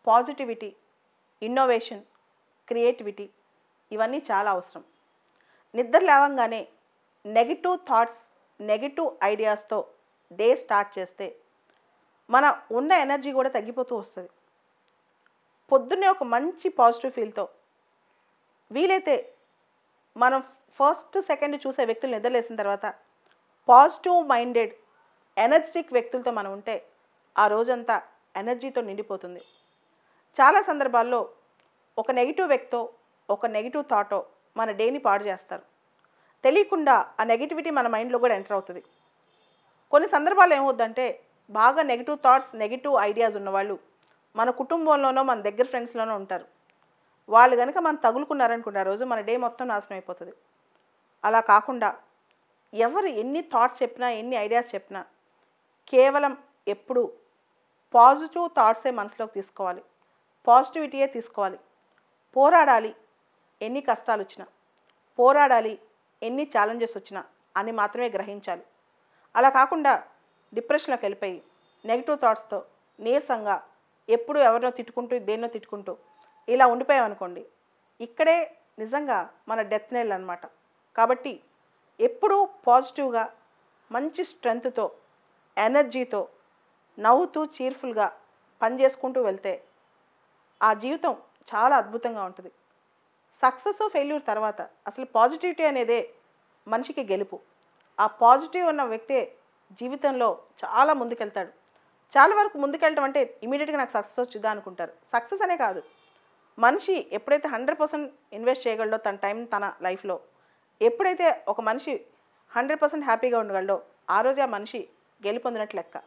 Positivity, innovation, creativity ఇవన్నీ చాలా అవసరం. నిద్ర లేవంగానే నెగటివ్ థాట్స్, నెగటివ్ ఐడియాస్తో డే స్టార్ట్ చేస్తే మన ఉన్న ఎనర్జీ కూడా తగ్గిపోతూ వస్తుంది. పొద్దున్నే ఒక మంచి పాజిటివ్ ఫీల్తో వీలైతే మనం ఫస్ట్ సెకండ్ చూసే వ్యక్తులు నిద్రలేసిన తర్వాత పాజిటివ్ మైండెడ్ ఎనర్జెటిక్ వ్యక్తులతో మనం ఉంటే ఆ రోజంతా ఎనర్జీతో నిండిపోతుంది. చాలా సందర్భాల్లో ఒక నెగిటివ్ వ్యక్తో, ఒక నెగిటివ్ థాటో మన డేని పాడు చేస్తారు. తెలియకుండా ఆ నెగిటివిటీ మన మైండ్లో కూడా ఎంటర్ అవుతుంది. కొన్ని సందర్భాల్లో ఏమవుద్దంటే బాగా నెగిటివ్ థాట్స్, నెగిటివ్ ఐడియాస్ ఉన్నవాళ్ళు మన కుటుంబంలోనో మన దగ్గర ఫ్రెండ్స్లోనో ఉంటారు. వాళ్ళు కనుక మనం తగులుకున్నారనుకుంటే ఆ రోజు మన డే మొత్తం నాశనం అయిపోతుంది. అలా కాకుండా ఎవరు ఎన్ని థాట్స్ చెప్పినా, ఎన్ని ఐడియాస్ చెప్పినా కేవలం ఎప్పుడు పాజిటివ్ థాట్సే మనసులోకి తీసుకోవాలి, పాజిటివిటీయే తీసుకోవాలి. పోరాడాలి ఎన్ని కష్టాలు వచ్చినా, పోరాడాలి ఎన్ని ఛాలెంజెస్ వచ్చినా అని మాత్రమే గ్రహించాలి. అలా కాకుండా డిప్రెషన్లోకి వెళ్ళిపోయి నెగిటివ్ థాట్స్తో నీరసంగా ఎప్పుడు ఎవరినో తిట్టుకుంటూ, దేన్నో తిట్టుకుంటూ ఇలా ఉండిపోయామనుకోండి, ఇక్కడే నిజంగా మన డెత్ నెల్ అనమాట. కాబట్టి ఎప్పుడూ పాజిటివ్గా, మంచి స్ట్రెంగ్త్తో, ఎనర్జీతో, నవ్వుతూ చీర్ఫుల్గా పనిచేసుకుంటూ వెళ్తే ఆ జీవితం చాలా అద్భుతంగా ఉంటుంది. సక్సెస్ ఫెయిల్యూర్ తర్వాత అసలు పాజిటివిటీ అనేదే మనిషికి గెలుపు. ఆ పాజిటివ్ ఉన్న వ్యక్తే జీవితంలో చాలా ముందుకెళ్తాడు. చాలా వరకు ముందుకెళ్ళటం అంటే ఇమీడియట్గా నాకు సక్సెస్ వచ్చిందా అనుకుంటారు. సక్సెస్ అనే కాదు, మనిషి ఎప్పుడైతే 100% ఇన్వెస్ట్ చేయగలడో తన టైం, తన లైఫ్లో ఎప్పుడైతే ఒక మనిషి 100% హ్యాపీగా ఉండగలడో ఆ రోజే ఆ మనిషి గెలుపొందినట్లు లెక్క.